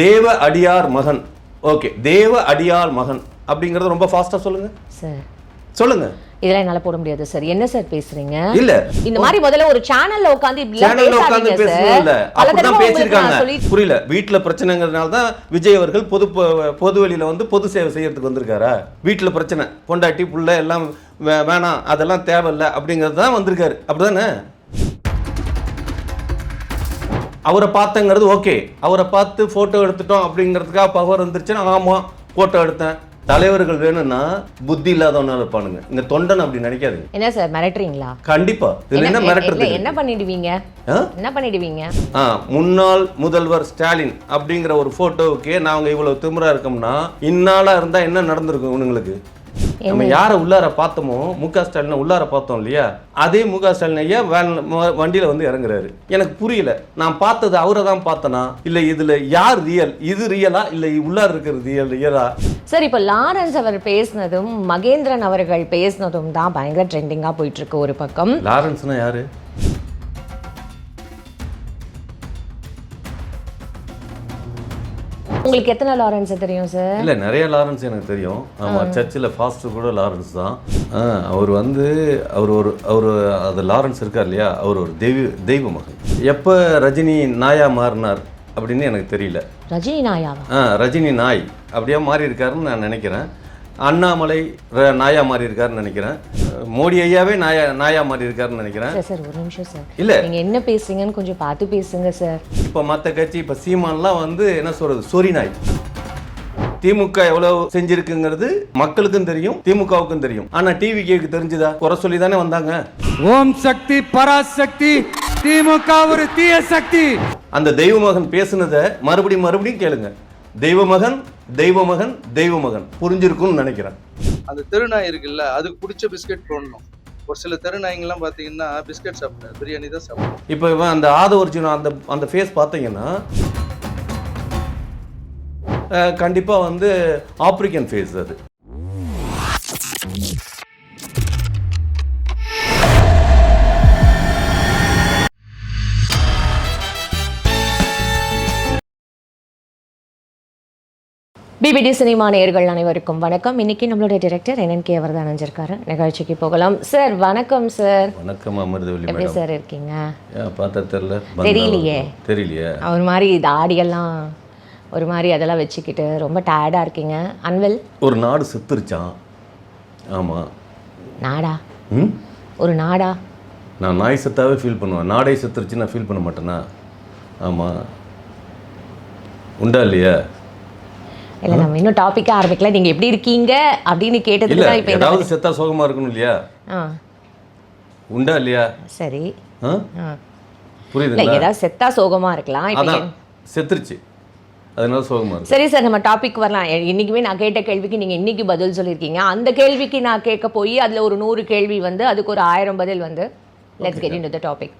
தேவ அடியார் மகன். ஓகே, தேவ அடியார் மகன் அப்படிங்கறது ரொம்ப ஃபாஸ்டா சொல்லுங்க சார். சொல்லுங்க. இதெல்லாம் என்னால போட முடியாது சார். என்ன சார் பேசுறீங்க? இல்ல இந்த மாதிரி முதல்ல ஒரு சேனல்ல உட்கார்ந்து சேனல்ல உட்கார்ந்து பேசணும் இல்ல. அப்பதான் பேசிருக்காங்க. புரியல. வீட்ல பிரச்சனைங்கிறதுனால தான் விஜய் அவர்கள் பொது வெளியில வந்து பொது சேவை செய்யறதுக்கு வந்திருக்காரா? வீட்ல பிரச்சனை, பொண்டாட்டி புள்ள எல்லாம் வேணாம், அதெல்லாம் தேவையில்லை அப்படிங்கிறது தான் வந்திருக்காரு. அப்படிதானே? அவரை பார்த்தங்கிறது ஓகே. அவரை பார்த்து போட்டோ எடுத்துட்டோம் அப்படிங்கிறதுக்காக பவர் வந்துருச்சுன்னா ஆமா போட்டோ எடுத்தேன். தலைவர்கள் வேணும்னா புத்தி இல்லாதவனா இருப்பானுங்க. இந்த தொண்டன் அப்படி நினைக்காதுங்க. என்ன சார் மிரட்டுறீங்களா? கண்டிப்பா. இதுல என்ன மிரட்டுறது? என்ன பண்ணிடுவீங்க? என்ன பண்ணிடுவீங்க? முன்னாள் முதல்வர் ஸ்டாலின் அப்படிங்கிற ஒரு போட்டோவுக்கே நாங்க இவ்வளவு திமிரா இருக்கோம்னா இன்னாலா இருந்தா என்ன நடந்திருக்கும் இவனுங்களுக்கு? நம்ம யார உள்ளார பார்த்தோமோ, முக ஸ்டாலின் உள்ளார பார்த்தோம் இல்லையா, அதே முக ஸ்டாலின் ஐயா வண்டியில வந்து இறங்குறாரு. எனக்கு புரியல. நான் பார்த்தது அவரை தான் பார்த்தனா இல்ல இதுல யார் ரியல்? இது ரியலா இல்ல உள்ளார இருக்கிறது ரியலா? சார், இப்போ லாரன்ஸ் அவர் பேசினதும் மகேந்திரன் அவர்கள் பேசினதும் தான் பயங்கர ட்ரெண்டிங்கா போயிட்டு இருக்கு ஒரு பக்கம். லாரன்ஸ்னா யாரு? உங்களுக்கு எத்தனை லாரன்ஸ் தெரியும் சார்? இல்ல நிறைய லாரன்ஸ் எனக்கு தெரியும். ஆமா, சர்ச்சில் ஃபாஸ்ட் கூட லாரன்ஸ் தான். அவர் வந்து அவர் அது லாரன்ஸ் இருக்கார் இல்லையா, அவர் ஒரு தெய்வ மகன். எப்போ ரஜினி நாயா மாறினார் அப்படின்னு எனக்கு தெரியல. ரஜினி நாயாவா? ரஜினி நாய் அப்படியே மாறி இருக்காருன்னு நான் நினைக்கிறேன். அண்ணாமலை நாயா மாறி இருக்காருன்னு நினைக்கிறேன். மோடி ஐயாவே நாயா மாறி இருக்காருன்னு நினைக்கிறேன். சார் ஒரு நிமிஷம் சார். இல்ல நீங்க என்ன பேசுறீங்கன்னு கொஞ்சம் பார்த்து பேசுங்க சார். இப்ப மத்த கட்சி இப்ப சீமான்லாம் வந்து என்ன சொல்றது, சொரி நாய். திமுக எவ்வளவு செஞ்சிருக்குங்கிறது மக்களுக்கும் தெரியும், திமுகவுக்கும் தெரியும். ஆனா டிவிக்கு தெரிஞ்சுதா? குறை சொல்லி தானே வந்தாங்க. ஓம் சக்தி பராசக்தி, திமுக ஒரு தீய சக்தி. அந்த தெய்வ மகன் பேசுனதை மறுபடியும் கேளுங்க. தெய்வ மகன் தெய்வ மகன் தெய்வ மகன் புரிஞ்சிருக்கும்னு நினைக்கிறேன். அந்த தெருநாய் இருக்குல்ல, அதுக்கு பிடிச்ச பிஸ்கெட் போடணும். ஒரு சில தெருநாய்ங்கெல்லாம் பார்த்தீங்கன்னா பிஸ்கெட் சாப்பிட்டேன், பிரியாணி தான் சாப்பிட்டேன். இப்போ இவன் அந்த ஆதவர்ஜுனா அந்த ஃபேஸ் பார்த்தீங்கன்னா கண்டிப்பாக வந்து ஆப்பிரிக்கன் ஃபேஸ் அது. பிபிடி சினிமா நேயர்கள் அனைவருக்கும் வணக்கம். இன்னைக்கு நம்மளுடைய டைரக்டர் NNK அவர் தான் அணிஞ்சிருக்காரு. நிகழ்ச்சிக்கு போகலாம். சார் வணக்கம் சார். வணக்கம் அமிர்தவல்லி. எப்படி சார் இருக்கீங்க? பார்த்தா தெரியலையே. அவர் மாதிரி தாடியெல்லாம் ஒரு மாதிரி அதெல்லாம் வச்சுக்கிட்டு ரொம்ப டயர்டா இருக்கீங்க. அன்வெல் ஒரு நாடு செத்துருச்சான். ஆமா. நாடா? ஒரு நாடா? நான் நாய் செத்தாவே ஃபீல் பண்ணுவேன். நாடே செத்துருச்சு நான் ஃபீல் பண்ண மாட்டேனா? ஆமா. உண்டா இல்லையா? இல்லை, நம்ம இன்னும் டாபிக்கே ஆரம்பிக்கல. நீங்கள் எப்படி இருக்கீங்க அப்படின்னு கேட்டதுக்கு தான் இப்போ ஏதாவது செத்தா சோகமாக இருக்கணும் இல்லையா? உண்டா இல்லையா? சரி, புரியுதுங்களா? ஏதாவது செத்தா சோகமாக இருக்கலாம். இப்போ செத்துருச்சு அதனால சோகமாக இருக்கு. சரி சார், நம்ம டாபிக் வரலாம். இன்றைக்குமே நான் கேட்ட கேள்விக்கு நீங்கள் இன்றைக்கி பதில் சொல்லியிருக்கீங்க. அந்த கேள்விக்கு நான் கேட்க போய் அதில் ஒரு 100 கேள்வி வந்து அதுக்கு ஒரு 1000 பதில் வந்து let's get into the topic.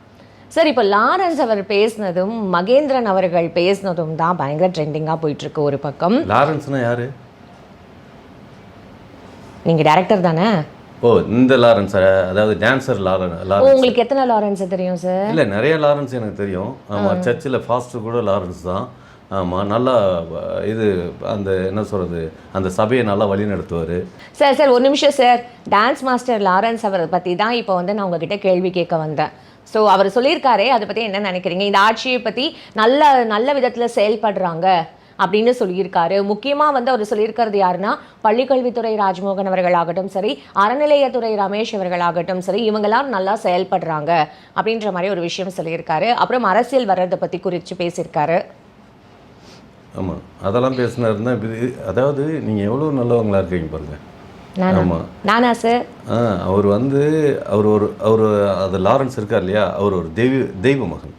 Sir, இப்போ லாரன்ஸ் அவர் பேசினதும் மகேந்திரன் அவர்கள் பேசினதும் தான் பயங்கர ட்ரெண்டிங்காக போயிட்டுருக்கு ஒரு பக்கம். லாரன்ஸ்னா யாரு? நீங்கள் டைரக்டர் தானே? ஓ, இந்த லாரன்ஸ், அதாவது டான்சர் லாரன்ஸ். உங்களுக்கு எத்தனை லாரன்ஸ் தெரியும் சார்? இல்லை நிறைய லாரன்ஸ் எனக்கு தெரியும். ஆமாம், சர்ச்சில் ஃபாஸ்ட் கூட லாரன்ஸ் தான். ஆமாம், நல்லா இது அந்த என்ன சொல்கிறது, அந்த சபையை நல்லா வழி நடத்துவார். சார் ஒரு நிமிஷம் சார். டான்ஸ் மாஸ்டர் லாரன்ஸ் அவரை பற்றி தான் இப்போ வந்து நான் உங்ககிட்ட கேள்வி கேட்க வந்தேன். ஸோ அவர் சொல்லியிருக்காரே, அதை பற்றி என்ன நினைக்கிறீங்க? இந்த ஆட்சியை பற்றி நல்ல விதத்தில் செயல்படுறாங்க அப்படின்னு சொல்லியிருக்காரு. முக்கியமாக வந்து அவர் சொல்லியிருக்கிறது யாருன்னா, பள்ளிக்கல்வித்துறை ராஜ்மோகன் அவர்களாகட்டும் சரி, அறநிலையத்துறை ரமேஷ் அவர்களாகட்டும் சரி, இவங்கெல்லாம் நல்லா செயல்படுறாங்க அப்படின்ற மாதிரி ஒரு விஷயம் சொல்லியிருக்காரு. அப்புறம் அரசியல் வர்றதை பற்றி குறித்து பேசியிருக்காரு. ஆமாம், அதெல்லாம் பேசினாருன்னா, அதாவது நீங்கள் எவ்வளோ நல்லவங்களா இருக்கீங்க பாருங்கள். ஆமாம். நானா சார்? அவர் வந்து அவர் அது லாரன்ஸ் இருக்கார் இல்லையா, அவர் ஒரு தெய்வ மகன்.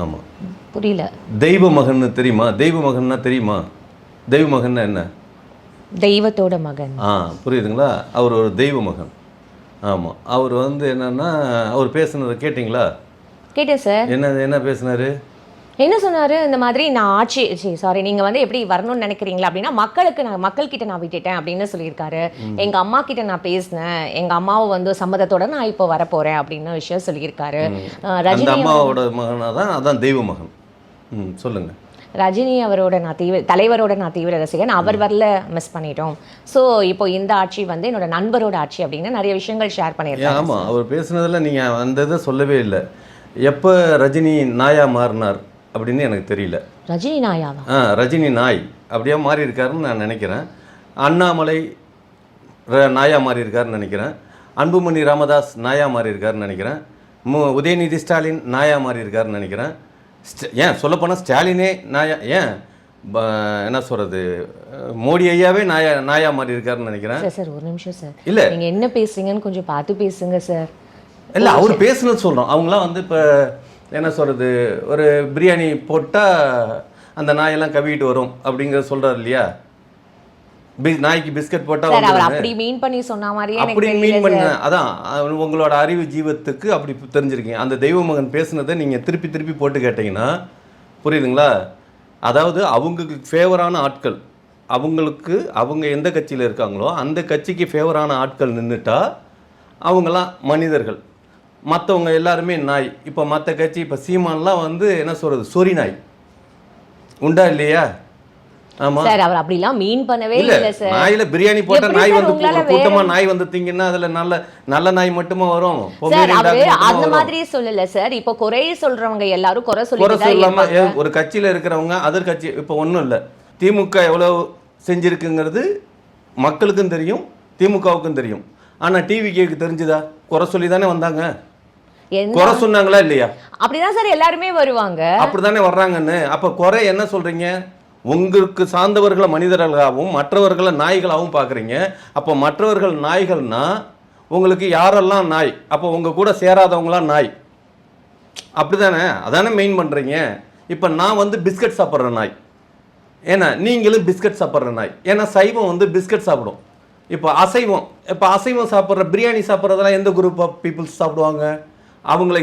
ஆமாம். புரியல. தெய்வ மகன் தெரியுமா? தெய்வ மகன்னா தெரியுமா? தெய்வ மகன்னா என்ன? தெய்வத்தோட மகன். புரியுதுங்களா? அவர் ஒரு தெய்வ மகன். ஆமாம். அவர் வந்து என்னன்னா, அவர் பேசுனதை கேட்டிங்களா? கேட்டேன் சார். என்ன பேசினாரு? என்ன சொன்னார்? இந்த மாதிரி நான் ஆட்சி நீங்கள் வந்து எப்படி வரணும்னு நினைக்கிறீங்களா அப்படின்னா, மக்கள்கிட்ட நான் விட்டுட்டேன் அப்படின்னு சொல்லியிருக்காரு. எங்கள் அம்மா கிட்ட நான் பேசினேன், எங்கள் அம்மாவை வந்து சம்மதத்தோட நான் இப்போ வரப்போகிறேன் அப்படின்னு விஷயம் சொல்லியிருக்காரு. ரஜினி அம்மாவோட மகனாக தான், அதான் தெய்வ மகன். சொல்லுங்கள். ரஜினி அவரோட நான் தலைவரோட நான் தீவிர ரசிகன், அவர் வரல, மிஸ் பண்ணிட்டோம். ஸோ இப்போ இந்த ஆட்சி வந்து என்னோட நண்பரோட ஆட்சி அப்படின்னு நிறைய விஷயங்கள் ஷேர் பண்ணியிருக்காங்க. ஆமாம், அவர் பேசுனதில் நீங்கள் அந்த இதை சொல்லவே இல்லை. எப்போ ரஜினி நாயா மாறினார் அப்படின்னு எனக்கு தெரியல. ரஜினி நாயாவா? ரஜினி நாய் அப்படியே மாறி இருக்காருன்னு நான் நினைக்கிறேன். அண்ணாமலை நாயா மாறி இருக்காருன்னு நினைக்கிறேன். அன்புமணி ராமதாஸ் நாயா மாறி இருக்காருன்னு நினைக்கிறேன். உதயநிதி ஸ்டாலின் நாயா மாறி இருக்காருன்னு நினைக்கிறேன். ஏன் சொல்லப்போனால் ஸ்டாலினே நாயா, ஏன் என்ன சொல்கிறது, மோடி ஐயாவே நாயா மாறி இருக்காருன்னு நினைக்கிறேன். சார் ஒரு நிமிஷம் சார், இல்லை நீங்கள் என்ன பேசுறீங்கன்னு கொஞ்சம் பார்த்து பேசுங்க சார். இல்லை, அவர் பேசுனது சொல்கிறோம். அவங்களாம் வந்து இப்போ என்ன சொல்கிறது, ஒரு பிரியாணி போட்டால் அந்த நாயெல்லாம் கவிட்டு வரும் அப்படிங்கிறத சொல்கிறார் இல்லையா? நாய்க்கு பிஸ்கட் போட்டால் அவர் அப்படி மீன் பண்ணி சொன்ன மாதிரியே அப்படி மீன் பண்ண, அதான் உங்களோட அறிவு ஜீவத்துக்கு அப்படி தெரிஞ்சிருக்கீங்க. அந்த தெய்வ மகன் பேசுனதை நீங்கள் திருப்பி திருப்பி போட்டு கேட்டிங்கன்னா புரியுதுங்களா? அதாவது அவங்களுக்கு ஃபேவரான ஆட்கள், அவங்க எந்த கட்சியில் இருக்காங்களோ அந்த கட்சிக்கு ஃபேவரான ஆட்கள் நின்றுட்டா அவங்களாம் மனிதர்கள், மற்றவங்க எல்லாருமே நாய். இப்போ மற்ற கட்சி, இப்போ சீமான்லாம் வந்து என்ன சொல்கிறது, சொறி நாய் உண்டா இல்லையா? ஆமா சார், அவர் அப்படிலாம் மீன் பண்ணவே இல்லை சார். நாயில பிரியாணி போட்டா நாய் வந்து கூட்டமா நாய் வந்து திங்கன்னா அதுல நல்ல நாய் மட்டுமா வரும்? சார் அவரு அந்த மாதிரி சொல்லல சார். இப்போ குறை சொல்றவங்க எல்லாரும் குறை சொல்லாம ஒரு கட்சியில இருக்கிறவங்க அதர் கட்சி, இப்போ ஒன்றும் இல்லை, திமுக எவ்வளவு செஞ்சிருக்குங்கிறது மக்களுக்கும் தெரியும், திமுகவுக்கும் தெரியும். ஆனா டிவிக்கு தெரிஞ்சுதா? குறை சொல்லி தானே வந்தாங்க. குறை சொன்னாங்களா இல்லையா? அப்படிதான் சார் எல்லாருமே வருவாங்க, அப்படிதானே வர்றாங்கன்னு. அப்ப குறை என்ன சொல்றீங்க? உங்களுக்கு சார்ந்தவர்களை மனிதர்களாகவும் மற்றவர்களை நாய்களாகவும் பார்க்குறீங்க. அப்போ மற்றவர்கள் நாய்கள்னா உங்களுக்கு யாரெல்லாம் நாய்? அப்போ உங்கள் கூட சேராதவங்களாம் நாய், அப்படி தானே? அதானே மெயின் பண்ணுறீங்க. இப்போ நான் வந்து பிஸ்கட் சாப்பிட்ற நாய், ஏன்னா நீங்களும் பிஸ்கட் சாப்பிட்ற நாய். ஏன்னா சைவம் வந்து பிஸ்கட் சாப்பிடும். இப்போ அசைவம் சாப்பிட்ற, பிரியாணி சாப்பிட்றதெல்லாம் எந்த குரூப் ஆஃப் பீப்புள்ஸ் சாப்பிடுவாங்க? அவங்களை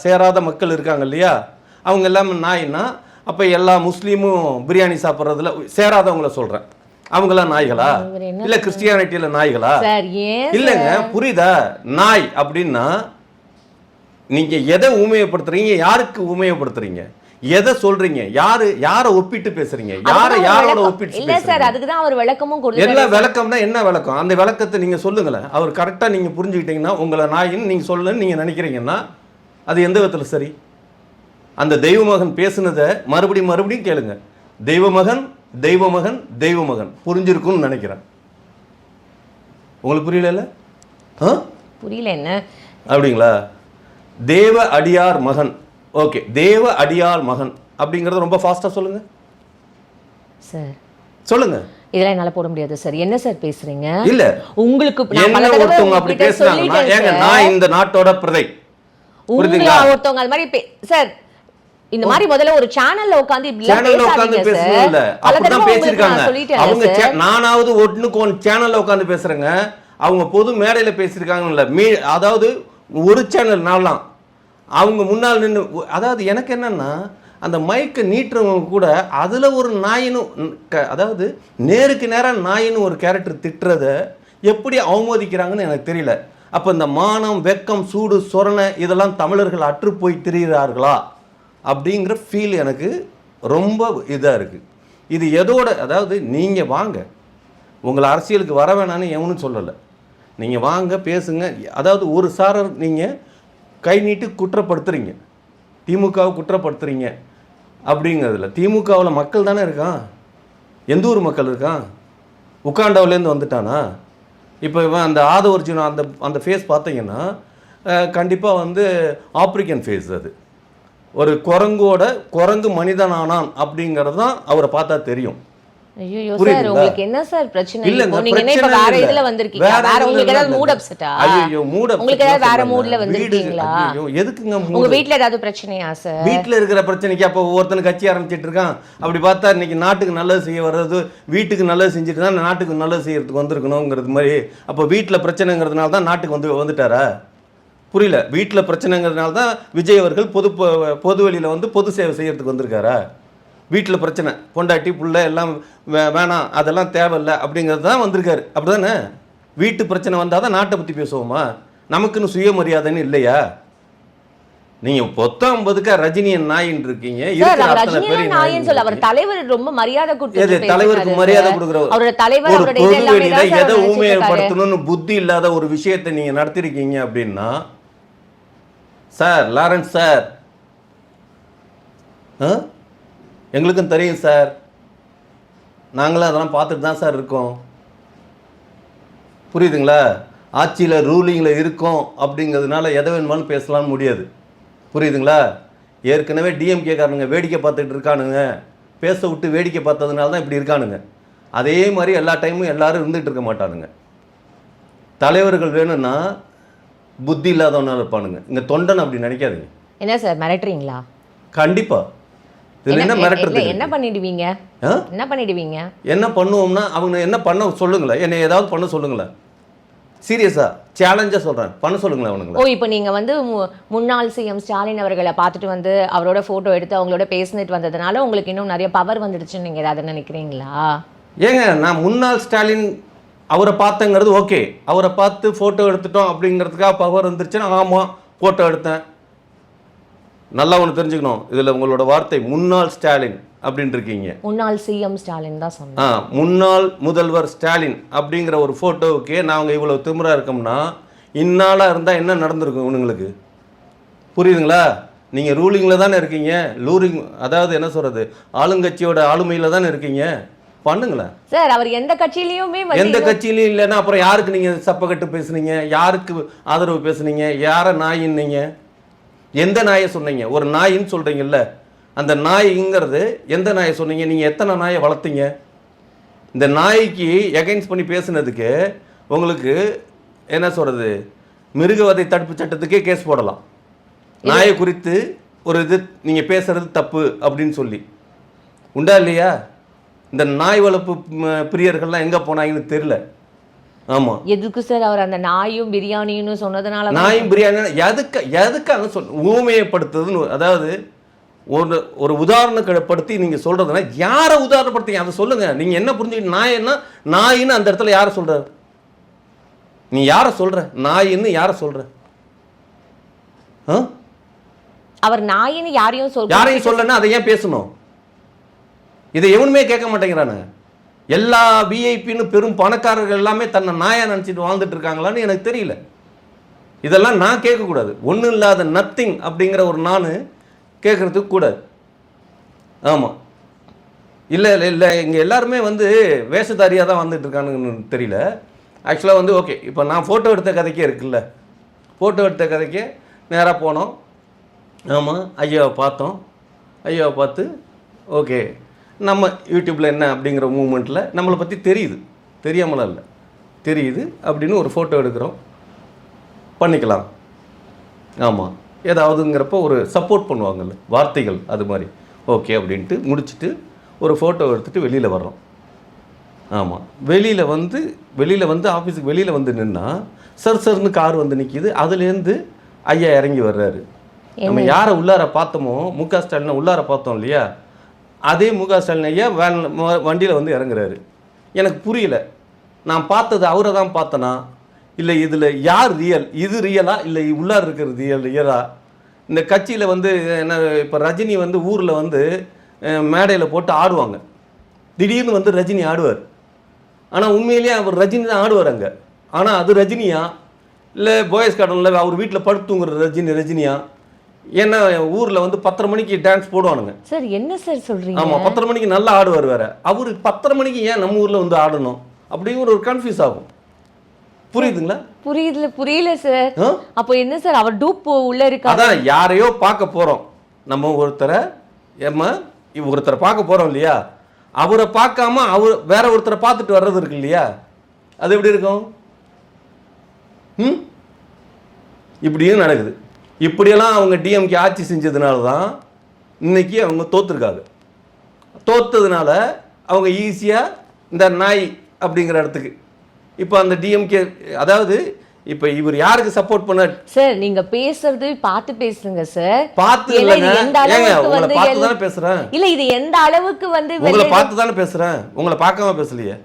சேராத மக்கள் இருக்காங்க இல்லையா? அவங்க எல்லாமே நாய்னா அப்போ எல்லா முஸ்லீமும் பிரியாணி சாப்பிட்றதுல சேராதவங்கள சொல்கிறேன். அவங்களாம் நாய்களா? இல்லை கிறிஸ்டியானிட்டியில் நாய்களா? இல்லைங்க, புரியுதா? நாய் அப்படின்னா நீங்கள் எதை ஊமையப்படுத்துறீங்க? யாருக்கு ஊமையப்படுத்துறீங்க? எதை சொல்றீங்க? யாரை ஒப்பிட்டு பேசுறீங்க? யாரோட ஒப்பிட்டு? இல்ல சார், அதுக்கு தான் அவர் விளக்கமும் கொடுத்தாரு. எல்லா விளக்கம்னா என்ன விளக்கம்? அந்த விளக்கத்தை நீங்க சொல்லுங்களேன். அவர் கரெக்டா நீங்க புரிஞ்சுக்கிட்டீங்கன்னா, உங்களை நாயின்னு நீங்க சொல்லணும்னு நீங்க நினைக்கிறீங்கன்னா அது எந்த விதத்துல சரி? அந்த தெய்வ மகன் பேசுனதை மறுபடியும் கேளுங்க. தெய்வ மகன் புரிஞ்சிருக்கும்னு நினைக்கிறேன். உங்களுக்கு புரியல? புரியல என்ன அப்படிங்களா? தேவ அடியார் மகன். ஓகே, தேவ அடியார் மகன் அப்படிங்கறது ரொம்ப ஃபாஸ்டா சொல்லுங்க சார். சொல்லுங்க. இதெல்லாம் என்னால போட முடியாது சார். என்ன சார் பேசுறீங்க? இல்ல, உங்களுக்கு ஒருத்தவங்க அப்படி பேசுறாங்கன்னா, ஏங்க நான் இந்த நாட்டோட பிரதை, புரியுதுங்களா? ஒருத்தவங்க அது மாதிரி சார், இந்த மாதிரி முதல்ல ஒரு சேனல்ல உட்கார்ந்து பேசணும் இல்ல, அப்படிதான் பேசிருக்காங்க அவங்க. நானாவது ஒண்ணுக்கு ஒன் சேனல்ல உட்கார்ந்து பேசுறேங்க, அவங்க பொது மேடையில பேசிருக்காங்க இல்ல. அதாவது ஒரு சேனல் நான்லாம் அவங்க முன்னால் நின்று, அதாவது எனக்கு என்னன்னா அந்த மைக்கை நீட்டுறவங்க கூட அதுல ஒரு நாயின்னு, அதாவது நேருக்கு நேரம் நாயின்னு ஒரு கேரக்டர் திட்டுறத எப்படி அவமதிக்கிறாங்கன்னு எனக்கு தெரியல. அப்ப இந்த மானம், வெக்கம், சூடு, சொரணை இதெல்லாம் தமிழர்கள் அற்று போய் திரிகிறார்களா அப்படிங்கிற ஃபீல் எனக்கு ரொம்ப இதாக இருக்குது. இது எதோட, அதாவது நீங்கள் வாங்க, உங்களை அரசியலுக்கு வர வேணான்னு எவனும் சொல்லலை, நீங்கள் வாங்க பேசுங்க. அதாவது ஒரு சாரர் நீங்கள் கை நீட்டு குற்றப்படுத்துறீங்க, திமுகவை குற்றப்படுத்துறீங்க அப்படிங்கிறதுல திமுகவில் மக்கள் தானே இருக்கான். எந்த ஊர் மக்கள் இருக்கான்? உக்காண்டாவிலேருந்து வந்துட்டானா? இப்போ இவன் அந்த ஆதவர்ஜுனா அந்த ஃபேஸ் பார்த்தீங்கன்னா கண்டிப்பாக வந்து ஆப்பிரிக்கன் ஃபேஸ். அது ஒரு குரங்கு மனிதனானான் அப்படிங்கிறது தான் அவரை பார்த்தா தெரியும். ஐயோ சார், உங்களுக்கு என்ன சார் பிரச்சனை? நீங்க என்ன இப்ப வேற இதுல வந்திருக்கீங்க? வேற உங்களுக்கு ஏதாவது மூட் அப்செட்டா? ஐயோ மூட் அப்செட். உங்களுக்கு ஏதாவது வேற மூட்ல வந்திருக்கீங்களா? ஐயோ எதுக்குங்க மூட்? உங்க வீட்ல ஏதாவது பிரச்சனையா சார்? வீட்ல இருக்கிற பிரச்சனைக்கு அப்ப ஒருத்தன் கட்சி ஆரம்பிச்சிட்டு இருக்கான். அப்படி பார்த்தா இன்னைக்கு நாட்டுக்கு நல்லது செய்ய வர்றது, வீட்டுக்கு நல்லது செஞ்சுட்டு தான் நாட்டுக்கு நல்லது செய்யறதுக்கு வந்திருக்கணுங்கிறது மாதிரி. அப்ப வீட்ல பிரச்சனைங்கிறதுனால தான் நாட்டுக்கு வந்துட்டாரா? புரியல. வீட்டில் பிரச்சனைங்கிறதுனால தான் விஜய் அவர்கள் பொது வெளியில் வந்து பொது சேவை செய்யறதுக்கு வந்திருக்காரா? வீட்டில் பிரச்சனை, பொண்டாட்டி புள்ள எல்லாம் வேணாம், அதெல்லாம் தேவையில்லை அப்படிங்கிறது தான் வந்திருக்காரு. அப்படி தானே? வீட்டு பிரச்சனை வந்தால் தான் நாட்டை பற்றி பேசுவோமா? நமக்குன்னு சுயமரியாதைன்னு இல்லையா? நீங்க 19க்கு ரஜினி நாயின்னு இருக்கீங்க. சார் இருக்கிற அவர் அத்தனை ரஜினியா பேரையும் நாயின்னு சொல்ல அவர் நாயின்னு தலைவர் ரொம்ப மரியாதை எது கொடுத்து தலைவருக்கு மரியாதை கொடுக்குற அவரோட தலைவர் ஒரு அவரோட இது எல்லாமே பொதுவெளியில தான் சார் எதை அவர் நினைச்சிட்டு இருக்காரு. ஊமையப்படுத்தணும்னு புத்தி இல்லாத ஒரு விஷயத்தை நீங்க நடத்திருக்கீங்க அப்படின்னா சார் லாரன்ஸ் சார் எங்களுக்கும் தெரியும் சார், நாங்களும் அதெல்லாம் பார்த்துட்டு தான் சார் இருக்கோம். புரியுதுங்களா? ஆட்சியில் ரூலிங்கில் இருக்கோம் அப்படிங்கிறதுனால எதை வேணுமாலும் பேசலாம்னு முடியாது. புரியுதுங்களா? ஏற்கனவே டிஎம்கே காரனுங்க வேடிக்கை பார்த்துட்டு இருக்கானுங்க, பேச விட்டு வேடிக்கை பார்த்ததுனால தான் இப்படி இருக்கானுங்க. அதே மாதிரி எல்லா டைமும் எல்லாரும் இருந்துகிட்டு இருக்க மாட்டானுங்க. தலைவர்கள் வேணும்னா புத்தி இல்லாதவனா இருப்பானுங்க. இங்கே தொண்டன் அப்படி நினைக்காதீங்க. என்ன சார் மிரட்டுறீங்களா? கண்டிப்பாக இதில் என்ன மிரட்டுறது? என்ன பண்ணிடுவீங்க? என்ன பண்ணிடுவீங்க? என்ன பண்ணுவோம்னா அவங்க என்ன பண்ண சொல்லுங்களேன், என்னை ஏதாவது பண்ண சொல்லுங்களேன். சீரியஸா சேலஞ்சாக சொல்கிறேன், பண்ண சொல்லுங்களேன் அவனுங்களை. ஓ இப்போ நீங்கள் வந்து முன்னாள் சிஎம் ஸ்டாலின் அவர்களை பார்த்துட்டு வந்து அவரோட ஃபோட்டோ எடுத்து அவங்களோட பேசிட்டு வந்ததுனால உங்களுக்கு இன்னும் நிறைய பவர் வந்துடுச்சுன்னு நீங்கள் ஏதாவது நினைக்கிறீங்களா? ஏங்க நான் முன்னாள் ஸ்டாலின் அவரை பார்த்தேங்கிறது ஓகே, அவரை பார்த்து ஃபோட்டோ எடுத்துட்டோம் அப்படிங்கிறதுக்காக பவர் வந்துருச்சுன்னா ஆமாம் ஃபோட்டோ எடுத்தேன். நல்லா ஒன்று தெரிஞ்சுக்கணும், இதில் உங்களோட வார்த்தை முன்னாள் ஸ்டாலின் அப்படின்னு இருக்கீங்க. முன்னாள் சிஎம் ஸ்டாலின் தான் சொன்னேன். முன்னாள் முதல்வர் ஸ்டாலின் அப்படிங்கிற ஒரு ஃபோட்டோவுக்கே நாங்கள் இவ்வளோ திமிரா இருக்கோம்னா இந்நாளாக இருந்தால் என்ன நடந்திருக்கும் இவனுங்களுக்கு? புரியுதுங்களா? நீங்கள் ரூலிங்கில் தானே இருக்கீங்க. அதாவது என்ன சொல்கிறது, ஆளுங்கட்சியோட ஆளுமையில் தானே இருக்கீங்க. பண்ணுங்களேன் சார். அவர் எந்த கட்சியிலையுமே எந்த கட்சியிலையும் இல்லைன்னா அப்புறம் யாருக்கு நீங்கள் சப்பக்கட்டு பேசுனீங்க, யாருக்கு ஆதரவு பேசுனீங்க, யாரை நாயின்னீங்க, எந்த நாயை சொன்னீங்க? ஒரு நாயின்னு சொல்கிறீங்கல்ல, அந்த நாய்ங்கிறது எந்த நாயை சொன்னீங்க? நீங்கள் எத்தனை நாயை வளர்த்தீங்க? இந்த நாய்க்கு எகைன்ஸ்ட் பண்ணி பேசுனதுக்கு உங்களுக்கு என்ன சொல்கிறது, மிருகவதை தடுப்பு சட்டத்துக்கே கேஸ் போடலாம். நாயை குறித்து ஒரு இது நீங்கள் பேசுகிறது தப்பு அப்படின்னு சொல்லி உண்டா இல்லையா? இந்த நாய் வளர்ப்பு பிரியர்கள்லாம் எங்கே போனாங்கன்னு தெரியல. ஆமாம், எதுக்கு சார் அவர் அந்த நாயும் பிரியாணின்னு சொன்னதுனால? நாயும் பிரியாணி எதுக்காக ஊமையப்படுத்துறதுன்னு, அதாவது ஒரு உதாரணப்படுத்தி நீங்கள் சொல்கிறதுனா யாரை உதாரணப்படுத்திங்க அதை சொல்லுங்கள். நீங்கள் என்ன புரிஞ்சுக்கிட்டு நாயின்னா நாயின்னு அந்த இடத்துல யாரை சொல்கிற? நீ யாரை சொல்கிற நாயின்னு? யாரை சொல்கிற? அவர் நாயின்னு யாரையும் சொல்லனா அதை ஏன் பேசணும்? இதை எவனுமே கேட்க மாட்டேங்கிறானுங்க. எல்லா விஐபின்னு பெரும் பணக்காரர்கள் எல்லாமே தன்னை நாயா நினச்சிட்டு வாழ்ந்துட்டு இருக்காங்களான்னு எனக்கு தெரியல. இதெல்லாம் நான் கேட்கக்கூடாது. ஒன்றும் இல்லாத நத்திங் அப்படிங்கிற ஒரு நான் கேட்குறதுக்கு கூடாது. ஆமாம், இல்லை இல்லை இல்லை இங்கே எல்லாருமே வந்து வேஷதாரியாக தான் வந்துட்டு இருக்கானுங்கன்னு தெரியல. ஆக்சுவலாக வந்து ஓகே, இப்போ நான் ஃபோட்டோ எடுத்த கதைக்கே இருக்குல்ல, ஃபோட்டோ எடுத்த கதைக்கே நேராக போனோம். ஆமாம், ஐயாவை பார்த்தோம். ஐயாவை பார்த்து ஓகே நம்ம யூடியூப்பில் என்ன அப்படிங்கிற மூமெண்ட்டில் நம்மளை பற்றி தெரியுது, தெரியாமலாம் இல்லை, தெரியுது அப்படின்னு ஒரு ஃபோட்டோ எடுக்கிறோம், பண்ணிக்கலாம். ஆமாம், ஏதாவதுங்கிறப்போ ஒரு சப்போர்ட் பண்ணுவாங்கல்ல வார்த்தைகள், அது மாதிரி ஓகே அப்படின்ட்டு முடிச்சுட்டு ஒரு ஃபோட்டோ எடுத்துகிட்டு வெளியில் வர்றோம். ஆமாம், வெளியில் வந்து ஆஃபீஸுக்கு வெளியில் வந்து நின்னா சர்னு கார் வந்து நிற்கிது. அதுலேருந்து ஐயா இறங்கி வர்றாரு. நம்ம யாரை உள்ளார பார்த்தோமோ, முக ஸ்டாலினை உள்ளார பார்த்தோம் இல்லையா, அதே முக ஸ்டாலின் ஐயா வண்டியில் வந்து இறங்குறாரு. எனக்கு புரியல, நான் பார்த்தது அவரை தான் பார்த்தனா இல்லை இதில் யார் ரியல், இது ரியலா இல்லை உள்ளார இருக்கிறது ரியலா? இந்த கட்சியில் வந்து என்ன, இப்போ ரஜினி வந்து ஊரில் வந்து மேடையில் போட்டு ஆடுவாங்க, திடீர்னு வந்து ரஜினி ஆடுவார். ஆனால் உண்மையிலேயே அவர் ரஜினி தான் ஆடுவார் அங்கே. ஆனால் அது ரஜினியா இல்லை பாய்ஸ் கார்டனில் அவர் வீட்டில் படுத்துங்கிற ரஜினியா? ஏன்னா ஊரில் வந்து 10:30 மணிக்கு டான்ஸ் போடுவானுங்க சார். என்ன சார் சொல்கிறீங்க? ஆமாம், 10:30 மணிக்கு நல்லா ஆடுவார் வேற. அவர் 10:30 மணிக்கு ஏன் நம்ம ஊரில் வந்து ஆடணும் அப்படிங்கிற ஒரு கன்ஃபியூஸ் ஆகும். புரியுதுங்களா? புரியல சார். அப்போ என்ன சார் அவர் டூப் உள்ள இருக்கா? அதான் யாரையோ பார்க்க போகிறோம் நம்ம, ஒருத்தரை பார்க்க போகிறோம் இல்லையா, அவரை பார்க்காம அவர் வேற ஒருத்தரை பார்த்துட்டு வர்றது இருக்கு இல்லையா, அது எப்படி இருக்கும்? இப்படியும் நடக்குது. இப்படியெல்லாம் அவங்க டிஎம்கே ஆட்சி செஞ்சதுனால தான் இன்னைக்கு அவங்க தோத்துருக்காங்க. தோத்ததுனால அவங்க ஈஸியாக இந்த நாய் அப்படிங்கிற இடத்துக்கு இப்போ அந்த டிஎம்கே, அதாவது இப்போ இவர் யாருக்கு சப்போர்ட் பண்ண சார்? நீங்க பேசுறது பார்த்து பேசுங்க சார். பார்த்து இல்லைங்க, உங்களை பார்த்து தானே பேசுறேன். இல்ல இது எந்த அளவுக்கு வந்து உங்களை பார்த்து தானே பேசுறேன், உங்களை பார்க்காம பேசலையே,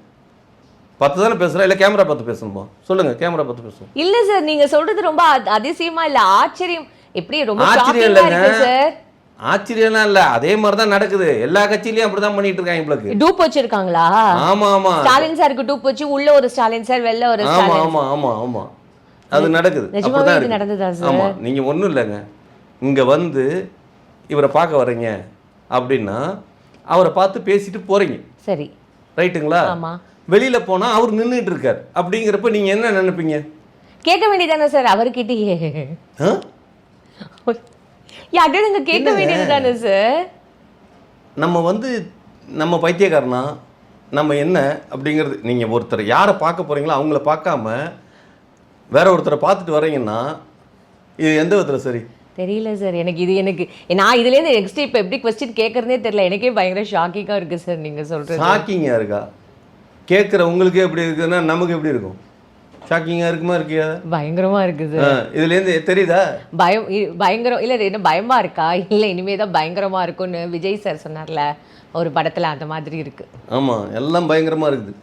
பார்த்து தானே பேசுறேன். இல்லை கேமரா பார்த்து பேசணுமா? சொல்லுங்க, கேமரா பார்த்து பேசுவோம். இல்ல சார், நீங்க சொல்றது ரொம்ப அதிசயமா இல்ல ஆச்சரியம். எப்படி ரொம்ப ஆச்சரியம் ஷாக்கிங்கா இல்லைங்க. இருக்கு சார். ஆச்சரியம்லாம் இல்ல, அதே மாதிரி தான் நடக்குது. எல்லா கட்சியிலயும் அப்படிதான் பண்ணிட்டு இருக்காங்க உங்களுக்கு. டூப் வச்சிருக்காங்களா? ஆமா ஆமா ஸ்டாலின் சாருக்கு டூப் வச்சு உள்ள ஒரு ஸ்டாலின் சார், வெளில ஒரு ஆமா ஸ்டாலின். ஆமா ஆமா ஆமா அது நடக்குது. நிஜமாவே அப்படிதான் இது இருக்கு. நடந்ததா சார்? ஆமா, நீங்க ஒண்ணும் இல்லைங்க, இங்க வந்து இவரை பார்க்க வர்றீங்க அப்படின்னா அவரை பார்த்து பேசிட்டு போறீங்க, சரி ரைட்டுங்களா? ஆமா. வெளியில போனா அவர் நின்றுட்டு இருக்காரு அப்படிங்கிறப்ப நீங்க என்ன நினைப்பீங்க? கேட்க வேண்டியதானே சார் அவர்கிட்டயே? ஆ? யார்கிட்ட கேட்க வேண்டியது தானே சார்? நம்ம வந்து நம்ம பைத்தியக்காரனா நம்ம என்ன அப்படிங்கிறது, நீங்க ஒருத்தர் யாரை பார்க்க போறீங்களோ அவங்கள பார்க்காம வேற ஒருத்தரை பார்த்துட்டு வர்றீங்கன்னா இது எந்த விதத்துல சரி? தெரியல சார் எனக்கு நான் இதுலேருந்து நெக்ஸ்ட் இப்போ எப்படி கொஸ்டின் கேட்கறதே தெரியல. எனக்கே பயங்கர ஷாக்கிங்காக இருக்கு சார் நீங்க சொல்றது. ஷாக்கிங்கா இருக்கா? கேட்குற உங்களுக்கு எப்படி இருக்குன்னா நமக்கு எப்படி இருக்கும்? ஷாக்கிங்கா இருக்குமா இருக்கியா? பயங்கரமா இருக்கு சார். இதுலேருந்து தெரியுதா? பயங்கரம் இல்ல, என்ன பயமா இருக்கா? இல்ல இனிமே தான் பயங்கரமா இருக்கும்னு விஜய் சார் சொன்னார்ல ஒரு படத்துல, அந்த மாதிரி இருக்கு. ஆமா, எல்லாம் பயங்கரமா இருக்குது.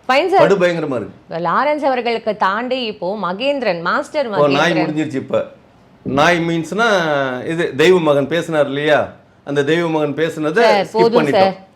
Fine sir. படு பயங்கரமா இருக்கு. லாரன்ஸ் அவர்களுக்கு தாண்டி இப்போ மகேந்திரன் மாஸ்டர் நாய் மகேந்திரன். முடிஞ்சிருச்சு. இப்ப நாய் மீன்ஸ்னா இது தெய்வ மகன் பேசினார் இல்லையா, அந்த தெய்வ மகன் பேசுனதை சார் ஸ்கிப் போதும் பண்ணிட்டோம். சார்